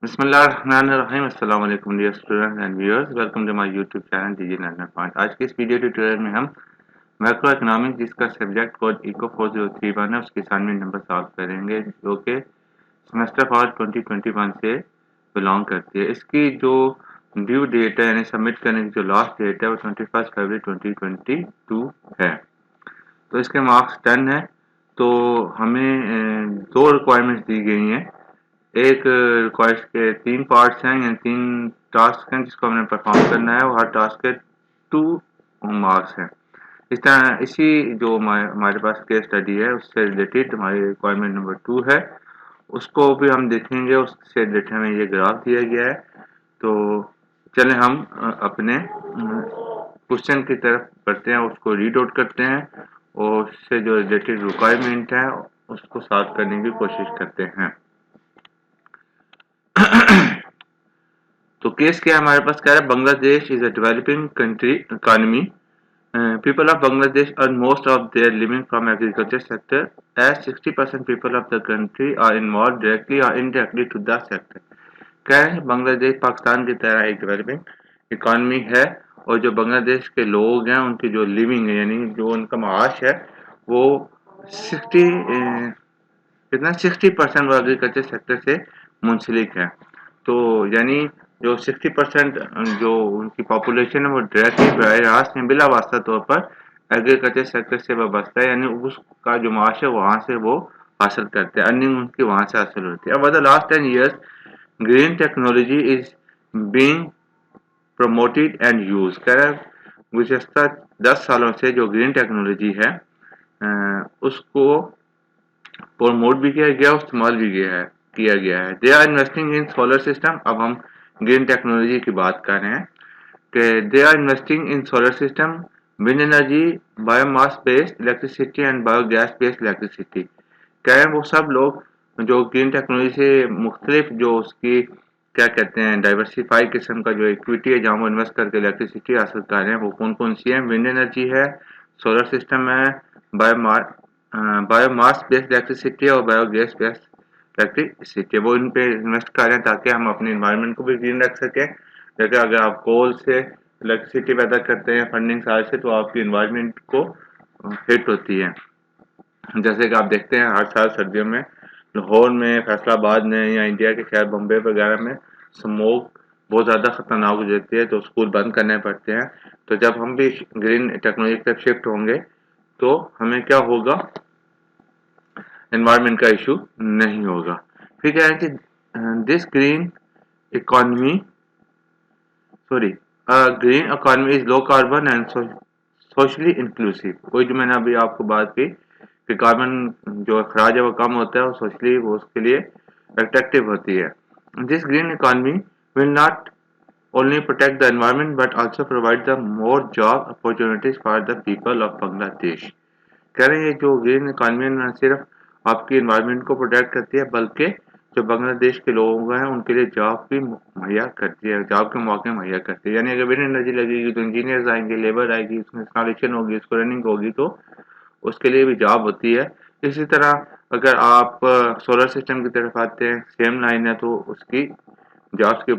बिस्मिल्लाहिर्रहमानिर्रहीम। अस्सलाम वालेकुम dear students and viewers, welcome to my YouTube channel DJ learner point. आज के इस वीडियो ट्यूटोरियल में हम मैक्रो इकोनॉमिक्स जिसका सब्जेक्ट कोड इको 4031 है उसके असाइनमेंट नंबर सॉल्व करेंगे जो कि सेमेस्टर फॉर 2021 से बिलोंग करती है। इसकी जो ड्यू डेट है यानी सबमिट करने की जो लास्ट डेट है वो 21 फरवरी 2022 है। तो इसके मार्क्स 10 है। तो हमें दो रिक्वायरमेंट्स दी गई हैं। एक रिक्वायर्स के 3 पार्ट्स हैं यानी 3 टास्क हैं जिसको हमने परफॉर्म करना है और हर टास्क के 2 मार्क्स हैं। इस तरह इसी जो हमारे पास केस स्टडी है उससे रिलेटेड हमारी रिक्वायरमेंट नंबर 2 है, उसको भी हम देखेंगे। उससे रिलेटेड हमें ये ग्राफ दिया गया है। तो चलें हम अपने क्वेश्चन की तरफ बढ़ते हैं, उसको रीड आउट करते हैं और उससे जो रिलेटेड रिक्वायरमेंट है उसको सॉल्व करने की कोशिश करते हैं। तो केस क्या है हमारे पास, कह रहा है Bangladesh is a developing country economy. People of Bangladesh earn most of their living from agriculture sector as 60% people of the country are involved directly or indirectly to the sector। क्या है, बांग्लादेश पाकिस्तान की तरह एक डेवलपिंग इकॉनमी है और जो बांग्लादेश के लोग हैं उनकी जो लिविंग है यानी जो उनका माश है वो 60% वो एग्रीकल्चर सेक्टर से मुंसलिक है। तो यानी जो 60% जो उनकी पॉपुलेशन है वो डायरेक्टली बराह रास्त में बिला वास्ता तौर पर एग्रीकल्चर सेक्टर से वाबस्ता है, यानी उसका जो माश है वहाँ से वो हासिल करते हैं, अर्निंग उनकी वहाँ से हासिल होती है। Over the last 10 years green technology is being promoted and use. कह रहा है गुज़श्ता 10 सालों से जो ग्रीन टेक्नोलॉजी है उसको प्रमोट भी किया गया, इस्तेमाल भी किया गया है। They are investing in solar system. अब हम ग्रीन टेक्नोलॉजी की बात कर रहे हैं कि they are investing in solar system, wind energy, biomass based electricity and biogas based electricity. कह रहे हैं वो सब लोग जो ग्रीन टेक्नोलॉजी से मुख्तलिफ जो उसकी क्या कहते हैं डाइवर्सिफाई किस्म का जो इक्विटी है जहाँ वो इन्वेस्ट करके इलेक्ट्रिसिटी हासिल कर रहे हैं वो कौन कौन सी है। विंड एनर्जी है, सोलर सिस्टम है, बायोमास बायोमास बेस्ड इलेक्ट्रिसिटी और बायोगैस बेस्ड इलेक्ट्रिसिटी, वो इन पे इन्वेस्ट कर रहे हैं ताकि हम अपने इन्वायरमेंट को भी ग्रीन रख सकें। जैसे अगर आप कोल से इलेक्ट्रिसिटी पैदा करते हैं फंडिंग साइड से तो आपकी इन्वायरमेंट को हिट होती है। जैसे कि आप देखते हैं हर साल सर्दियों में लाहौर में, फैसलाबाद में या इंडिया के खैर बम्बे वगैरह में स्मोक बहुत ज़्यादा खतरनाक हो जाती है तो स्कूल बंद करने पड़ते हैं। तो जब हम भी ग्रीन टेक्नोलॉजी की तरफ शिफ्ट होंगे तो हमें क्या होगा, एनवायरनमेंट का इशू नहीं होगा। फिर क्या है कि this green economy sorry green economy is low carbon and socially inclusive. वही जो मैंने अभी आपको बात की कि कार्बन जो अखराज है वो कम होता है और सोशली वो उसके लिए अट्रैक्टिव होती है। This green economy will not only protect the environment but also provide the more job opportunities for the people of Bangladesh। कह रहे हैं ये जो ग्रीन इकॉनमी न सिर्फ आपकी इन्वायरमेंट को प्रोटेक्ट करती है बल्कि जो बांग्लादेश के लोग हैं उनके लिए जॉब भी मुहैया करती है, जॉब के मौके मुहैया करती है। यानी अगर विंड एनर्जी लगेगी तो इंजीनियर्स आएंगे, लेबर आएगी, उसमें इंस्टॉलेशन होगी, उसको रनिंग होगी तो उसके लिए भी जॉब होती है। इसी तरह अगर आप सोलर सिस्टम की तरफ आते हैं सेम लाइन है तो उसकी जॉब्स की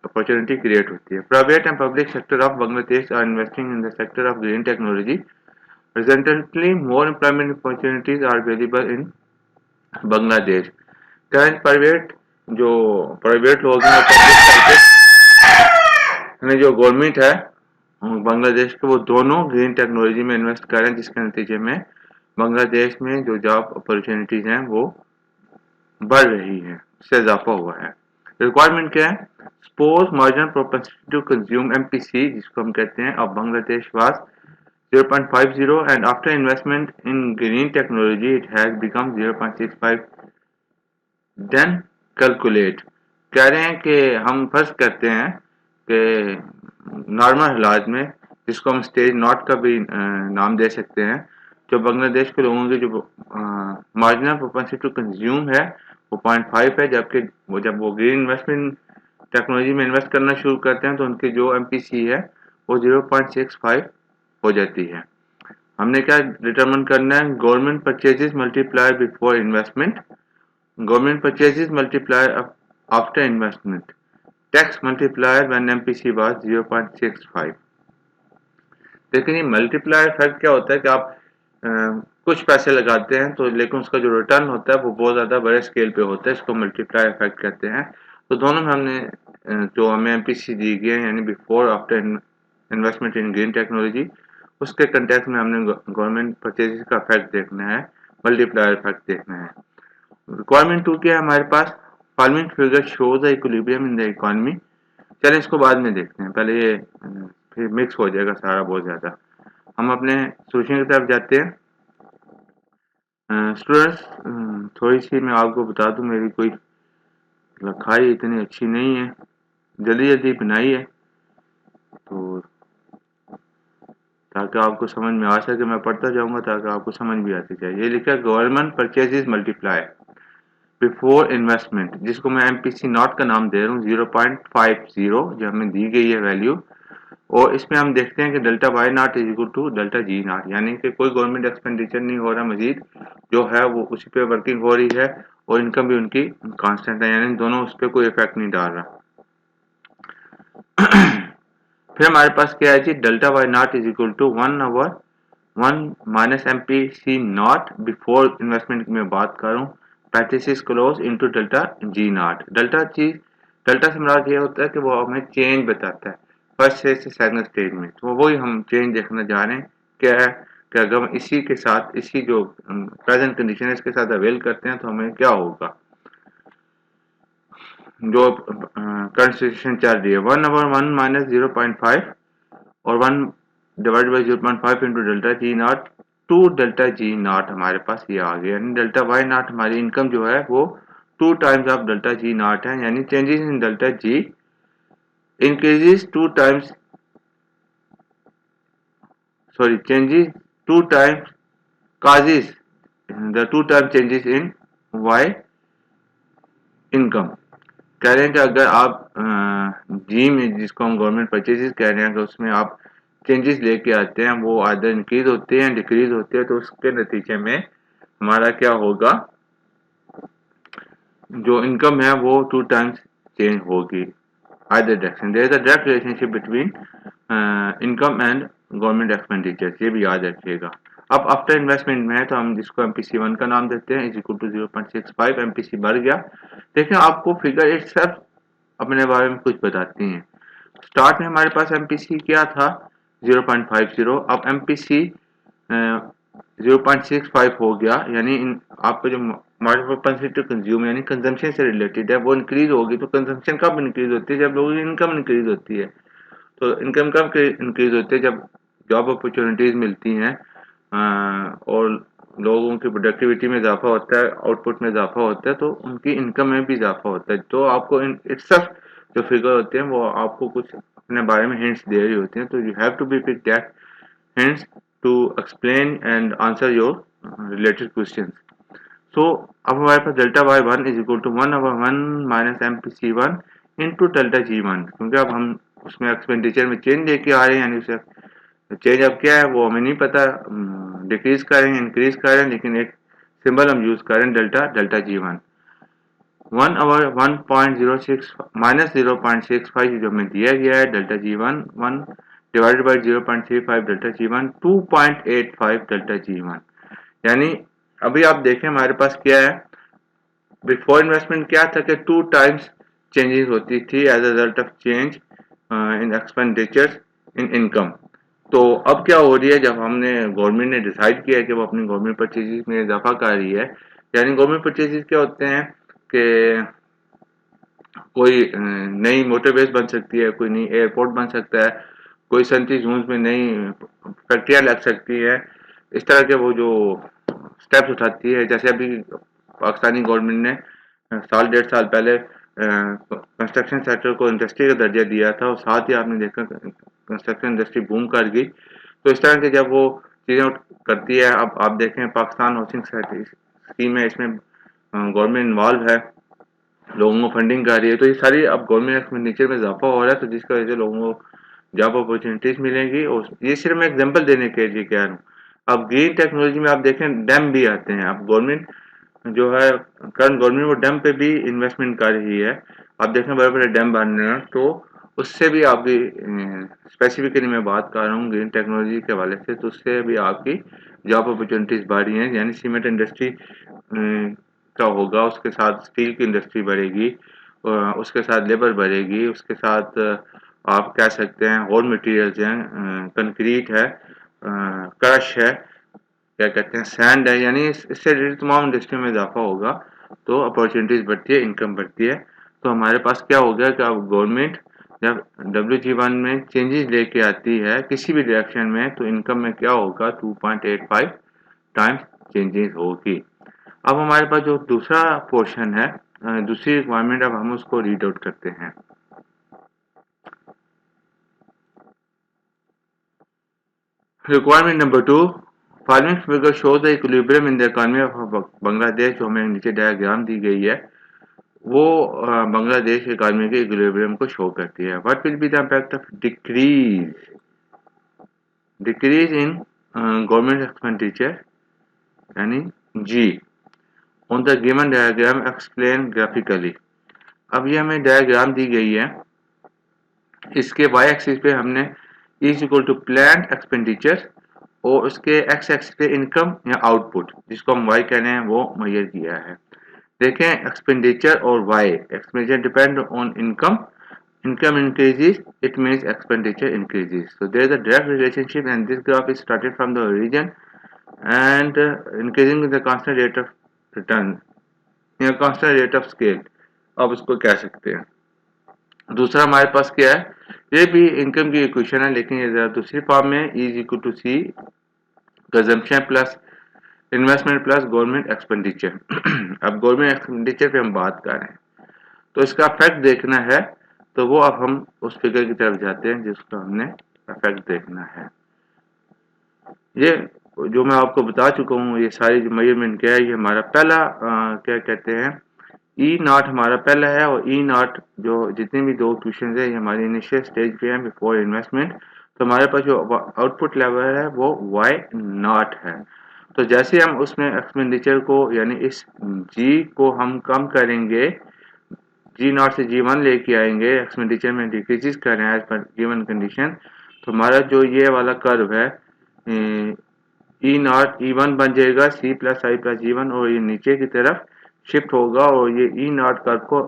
अपॉर्चुनिटी क्रिएट होती है। Private and public sector of Bangladesh are investing in the sector of green technology. Presently, more employment opportunities are available in Bangladesh. क्या प्राइवेट जो प्राइवेट लोग हैं पब्लिक सेक्टर जो गवर्नमेंट है बांग्लादेश के वो दोनों ग्रीन टेक्नोलॉजी में इन्वेस्ट कर रहे हैं जिसके नतीजे में बांग्लादेश में जो जॉब अपॉर्चुनिटीज हैं वो बढ़ रही है, उससे इजाफा हुआ है। रिक्वायरमेंट क्या है, suppose marginal propensity to consume MPC जिसको हम कहते हैं अब Bangladesh was 0.50 and after investment in green technology it has become 0.65। then calculate। कह रहे हैं कि हम फर्ज करते हैं कि नॉर्मल हालात में जिसको हम स्टेज नॉट का भी नाम दे सकते हैं, जो बांग्लादेश के लोगों की जो मार्जिनल प्रोपेंसिटी टू कंज्यूम है वो 0.5 है, जबकि वो जब वो ग्रीन इन्वेस्टमेंट टेक्नोलॉजी में इन्वेस्ट करना शुरू करते हैं तो उनकी जो एमपीसी है वो 0.65 हो जाती है। हमने क्या डिटरमिन करना है, government purchases multiply before investment. Government purchases multiply after investment. Tax multiplier when MPC was 0.65. लेकिन ये मल्टीप्लायर इफेक्ट क्या होता है कि आप कुछ पैसे लगाते हैं तो लेकिन उसका जो रिटर्न होता है वो बहुत ज़्यादा बड़े स्केल पे होता है, इसको मल्टीप्लायर इफेक्ट कहते हैं। तो दोनों में हमने जो हमें एमपीसी दी गई है यानी बिफोर आफ्टर इन्वेस्टमेंट इन ग्रीन टेक्नोलॉजी, उसके कंटेक्स्ट में हमने गवर्नमेंट परचेजेस का इफेक्ट देखना है, मल्टीप्लायर इफेक्ट देखना है। रिक्वायरमेंट 2 क्या है हमारे पास? Following figure shows the equilibrium in the economy. चलें इसको बाद में देखते हैं, पहले ये फिर मिक्स हो जाएगा सारा बहुत ज़्यादा। हम अपने सोल्यूशन की तरफ जाते हैं। स्टूडेंट्स, थोड़ी सी मैं आपको बता दूं, मेरी कोई लिखाई इतनी अच्छी नहीं है, जल्दी जल्दी बनाई है, तो ताकि आपको समझ में आ सके। मैं पढ़ता जाऊंगा ताकि आपको समझ भी आती जाए। ये लिखा है government purchases multiply before investment, जिसको मैं एमपीसी नॉट का नाम दे रहा हूँ 0.50 जो हमें दी गई है वैल्यू। और इसमें हम देखते हैं कि delta Y naught is equal to delta G naught, यानी कि कोई गवर्नमेंट एक्सपेंडिचर नहीं हो रहा, मजीद जो है वो उसी पे वर्किंग हो रही है और इनकम भी उनकी कांस्टेंट है, यानी दोनों उस पर कोई इफेक्ट नहीं डाल रहा। फिर हमारे पास क्या है जी, delta Y naught is equal to 1/1 minus M P C naught before investment की मैं बात करूँ, parenthesis close into delta G naught. Delta से मुराद ये होता है कि वो हमें चेंज बताता है फर्स्ट स्टेज से सेकंड स्टेज में, तो वही हम चेंज देखना जा रहे हैं। क्या है कि अगर हम इसी के साथ इसी जो प्रेजेंट कंडीशन है इसके साथ अवेल करते हैं तो हमें क्या होगा। जो करंट सिचुएशन चल रही है 1/1 माइनस 0.5 और 1 divide by 0.5 into delta G naught to delta G naught, हमारे पास ये आ गया। यानी डेल्टा वाई नॉट हमारी इनकम जो है वो 2 times of delta G naught है, यानी changes in delta G increases 2 times, sorry, changes 2 times causes the 2 time changes in y income। कह रहे हैं कि अगर आप जी में, जिसको हम गवर्नमेंट परचेजेस कह रहे हैं, कि उसमें आप चेंजेस लेके आते हैं, वो आदर इंक्रीज होते हैं डिक्रीज होते हैं, तो उसके नतीजे में हमारा क्या होगा, जो इनकम है वो 2 टाइम्स चेंज होगी either direction। there is a direct relationship between income and government expenditures, ये भी याद रखिएगा। अब आफ्टर इन्वेस्टमेंट में है तो हम जिसको एमपीसी 1 का नाम देते हैं इज इक्वल टू 0.65, एमपीसी बढ़ गया। देखिए आपको फिगर इट सिर्फ अपने बारे में कुछ बताती हैं। स्टार्ट में हमारे पास एमपीसी क्या था 0.50, अब एमपीसी 0.65 हो गया, यानी आपका जो मार्केट प्रोपेंसिटी टू कंज्यूम यानी कंजम्पशन से रिलेटेड है वो इंक्रीज होगी। तो कंजम्पशन कब इंक्रीज होती है? जब लोगों की इनकम इंक्रीज होती है। तो इनकम कब इंक्रीज होती है? जब जॉब अपॉर्चुनिटीज मिलती हैं और लोगों की प्रोडक्टिविटी में इजाफा होता है, आउटपुट में इजाफा होता है, तो उनकी इनकम में भी इजाफा होता है। तो आपको इट्सल्फ जो फिगर होते हैं वो आपको कुछ अपने बारे में हिंट्स दे रही होती हैं, तो you have to be pick that hints to explain and answer your related questions। So अब हमारे पास delta Y one is equal to 1/1 minus M P C one into delta G one, क्योंकि अब हम उसमें एक्सपेंडिचर में change लेके आ रहे हैं, यानी उसे चेंज अब क्या है वो हमें नहीं पता, डिक्रीज कर रहे हैं इंक्रीज कर रहे हैं, लेकिन एक सिंबल हम यूज कर रहे हैं डेल्टा जी वन। 1/1.06 माइनस 0.65 जो हमें दिया गया है delta G one, 1 divided by 0.35 delta G one, 2.85 delta G one. यानी अभी आप देखें हमारे पास क्या है, बिफोर इन्वेस्टमेंट क्या था कि 2 टाइम्स चेंजेस होती थी as a result of change in expenditure in income. तो अब क्या हो रही है, जब हमने गवर्नमेंट ने डिसाइड किया कि वो अपनी गवर्नमेंट परचेजेस में इजाफा कर रही है, यानी गवर्नमेंट परचेजेस क्या होते हैं कि कोई नई मोटरवेज बन सकती है, कोई नई एयरपोर्ट बन सकता है, कोई सनती जोन में नई फैक्ट्रियाँ लग सकती है। इस तरह के वो जो स्टेप्स उठाती है, जैसे अभी पाकिस्तानी गवर्नमेंट ने साल 1.5 साल पहले कंस्ट्रक्शन सेक्टर को इंडस्ट्री का दर्जा दिया था, और साथ ही आपने देखा कंस्ट्रक्शन इंडस्ट्री बूम कर गई। तो इस तरह के जब वो चीज़ें करती है, अब आप देखें पाकिस्तान हाउसिंग स्कीम है, इसमें गवर्नमेंट इन्वॉल्व है, लोगों को फंडिंग कर रही है, तो ये सारी अब गवर्नमेंट एक्सपेंडिचर में इजाफा हो रहा है, तो जिसकी वजह से लोगों को जॉब अपॉर्चुनिटीज मिलेंगी। और ये सिर्फ मैं एग्जांपल देने के लिए कह रहा हूँ। अब ग्रीन टेक्नोलॉजी में आप देखें डैम भी आते हैं। अब गवर्नमेंट जो है करंट गवर्नमेंट वो डैम पे भी इन्वेस्टमेंट कर रही है। आप देखें बड़े बड़े डैम बन रहे हैं, तो उससे भी आपकी स्पेसिफिकली मैं बात कर रहा हूँ ग्रीन टेक्नोलॉजी के हवाले से, तो उससे भी आपकी जॉब अपॉर्चुनिटीज बढ़ रही हैं। यानी सीमेंट इंडस्ट्री का होगा, उसके साथ स्टील की इंडस्ट्री बढ़ेगी, उसके साथ लेबर बढ़ेगी, उसके साथ आप कह सकते हैं और मटेरियल्स हैं, कंक्रीट है, क्रश है, क्या कहते हैं सैंड है, यानी इससे रिलेटेड तमाम इंडस्ट्री में इजाफा होगा, तो अपॉर्चुनिटीज बढ़ती है, इनकम बढ़ती है। तो हमारे पास क्या हो गया कि अब गवर्नमेंट जब WG1 में चेंजेस लेके आती है किसी भी डायरेक्शन में, तो इनकम में क्या होगा 2.85 टाइम्स चेंजेस होगी। अब हमारे पास जो दूसरा पोर्शन है, दूसरी रिक्वायरमेंट, अब हम उसको रीड आउट करते हैं। Requirement number 2, following figure show the equilibrium in the economy of Bangladesh. जो हमें नीचे डायग्राम दी गई है वो बांग्लादेश इकोनॉमी के इक्विलिब्रियम को शो करती है। What will be the impact of decrease in government expenditure, यानी G, on the given diagram explain graphically. अब ये हमें डायग्राम दी गई है, इसके वाई एक्सिस पे हमने is equal to plan expenditure और उसके एक्स एक्सिस पे इनकम या आउटपुट, जिसको हम वाई कह रहे हैं, वो मेजर किया है। देखें एक्सपेंडिचर और Y, expenditure depend on income, income increases, it means expenditure increases. So there is a direct relationship, and this graph is started from the origin and increasing with the constant rate of return, या constant rate of scale, आप उसको कह सकते हैं। दूसरा हमारे पास क्या है, ये भी इनकम की इक्वेशन है, लेकिन ये जरा दूसरी फॉर्म में, is equal to C consumption plus investment plus government expenditure. अब गवर्नमेंट एक्सपेंडिचर पे हम बात कर रहे हैं, तो इसका इफेक्ट देखना है, तो वो अब हम उस फिगर की तरफ जाते हैं जिसको हमने इफेक्ट देखना है। ये जो मैं आपको बता चुका हूँ, ये सारी जो मेजरमेंट क्या है, ये हमारा पहला क्या कहते हैं ई नॉट हमारा पहला है, और ई नॉट जो जितने भी दो क्वेश्चन है ये हमारी इनिशियल स्टेज पे है बिफोर इन्वेस्टमेंट। तो हमारे पास जो आउटपुट लेवल है वो वाई नॉट है। तो जैसे हम उसमें एक्सपेंडिचर को यानी इस जी को हम कम करेंगे, जी नॉट से G1 लेके आएंगे, एक्सपेंडिचर में डिक्रीजेस कर रहे हैं एज पर गिवन कंडीशन, तो हमारा जो ये वाला कर्व है ई नॉट E1 बन जाएगा C प्लस आई प्लस G1, और ये नीचे की तरफ शिफ्ट होगा, और ये ई नॉट कर्व को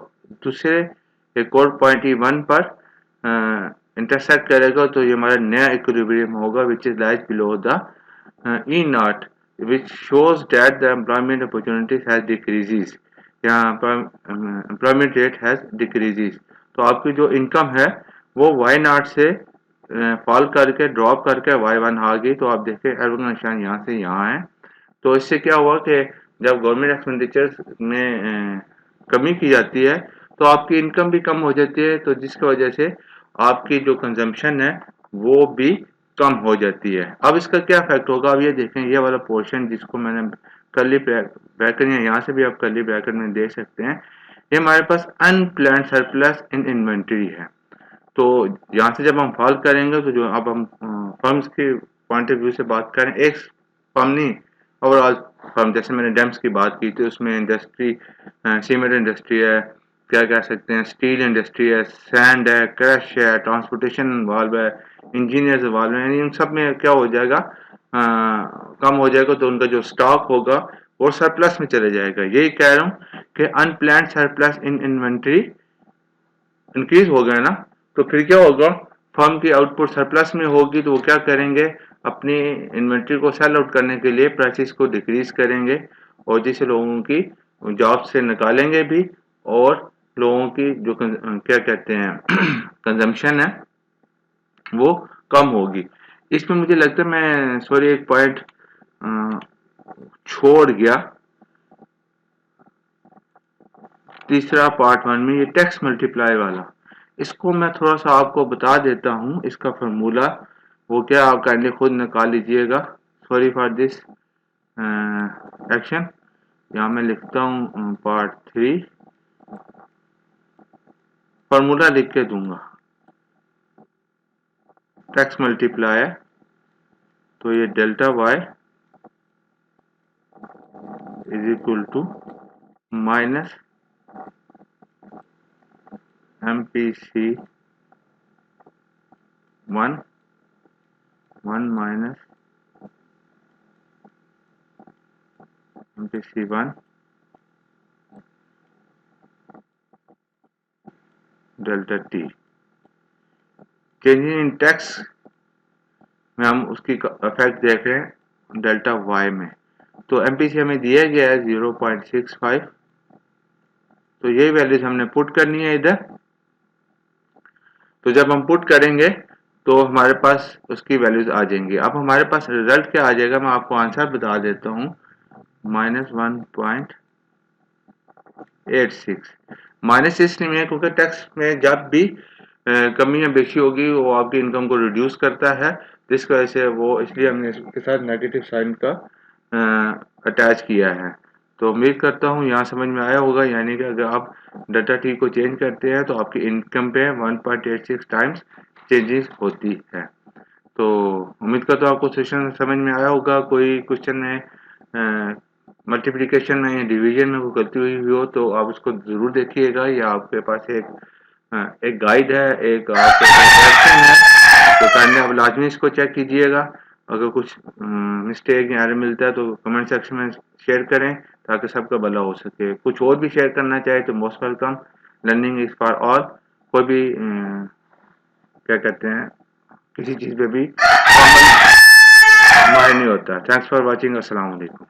दूसरे एक और पॉइंट E1 पर इंटरसेक्ट करेगा, तो ये हमारा नया इक्विलिब्रियम होगा which is lies below the E not, which shows that the employment opportunities has decreases, या employment rate has decreases। तो आपकी जो इनकम है वो वाई नॉट से फॉल करके ड्रॉप करके Y1 आ गई। तो आप देखें एरो का निशान यहाँ से यहाँ है। तो इससे क्या हुआ कि जब गवर्नमेंट एक्सपेंडिचर में कमी की जाती है तो आपकी इनकम भी कम हो जाती है, तो जिसकी वजह से आपकी जो कंजम्पशन है वो भी कम हो जाती है। अब इसका क्या इफेक्ट होगा, अब ये देखें, ये वाला पोर्शन जिसको मैंने कर्ली ब्रैकेट या यहाँ से भी आप कर्ली ब्रैकेट में देख सकते हैं, ये हमारे पास अनप्लान्ड सरप्लस इन इन्वेंटरी है। तो यहाँ से जब हम फॉल करेंगे, तो जो अब हम फर्म्स के पॉइंट ऑफ व्यू से बात करें, एक फर्म नहीं, ओवरऑल फर्म, जैसे मैंने डैम्स की बात की थी, उसमें इंडस्ट्री सीमेंट इंडस्ट्री है, क्या कह सकते हैं स्टील इंडस्ट्री है, सैंड है, क्रश है, ट्रांसपोर्टेशन इन्वॉल्व है, इंजीनियर्स इन्वॉल्व है, इन सब में क्या हो जाएगा, कम हो जाएगा, तो उनका जो स्टॉक होगा वो सरप्लस में चले जाएगा। यही कह रहा हूँ कि unplanned surplus in inventory increase हो गया ना, तो फिर क्या होगा, फर्म की आउटपुट सरप्लस में होगी, तो वो क्या करेंगे, अपनी इन्वेंट्री को सेल आउट करने के लिए प्राइसेस को डिक्रीज करेंगे, और जिससे लोगों की जॉब से निकालेंगे भी, और लोगों की जो क्या कहते हैं कंजम्पशन है वो कम होगी। इसमें मुझे लगता है मैं सॉरी एक पॉइंट छोड़ गया, तीसरा पार्ट 1 में ये टैक्स मल्टीप्लाई वाला, इसको मैं थोड़ा सा आपको बता देता हूँ। इसका फार्मूला वो क्या, आप काइंडली खुद निकाल लीजिएगा। सॉरी फॉर दिस एक्शन, यहाँ मैं लिखता हूँ पार्ट 3, फार्मूला लिख के दूंगा। टैक्स मल्टीप्लाई तो ये delta Y is equal to minus MPC 1 minus MPC 1 delta T. Changing in tax में हम उसकी इफेक्ट देख रहे हैं डेल्टा वाई में। तो MPC हमें दिया गया है 0.65, तो यही वैल्यूज हमने पुट करनी है इधर। तो जब हम पुट करेंगे तो हमारे पास उसकी वैल्यूज आ जाएंगी। अब हमारे पास रिजल्ट क्या आ जाएगा, मैं आपको आंसर बता देता हूँ, -1.86। माइनस इसलिए है क्योंकि टैक्स में जब भी कमी या बेशी होगी वो आपकी इनकम को रिड्यूस करता है, जिस वजह से वो, इसलिए हमने इसके साथ नेगेटिव साइन का अटैच किया है। तो उम्मीद करता हूँ यहाँ समझ में आया होगा, यानी कि अगर आप डेल्टा टी को चेंज करते हैं तो आपकी इनकम पे 1.86 टाइम्स चेंजेस होती है। तो उम्मीद करता हूँ आपको सेशन समझ में आया होगा। कोई क्वेश्चन में मल्टीप्लिकेशन में या डिवीजन में कोई गलती हुई हो तो आप उसको ज़रूर देखिएगा, या आपके पास एक गाइड है, एक आपके क्वेश्चन है, तो काइंडली आप लाजमी इसको चेक कीजिएगा। अगर कुछ मिस्टेक या एरर मिलता है तो कमेंट सेक्शन में शेयर करें ताकि सबका भला हो सके। कुछ और भी शेयर करना चाहे तो most welcome. Learning is for all. कोई भी क्या कहते हैं, किसी चीज़ पे भी माय नहीं होता। Thanks for watching. अस्सलाम वालेकुम।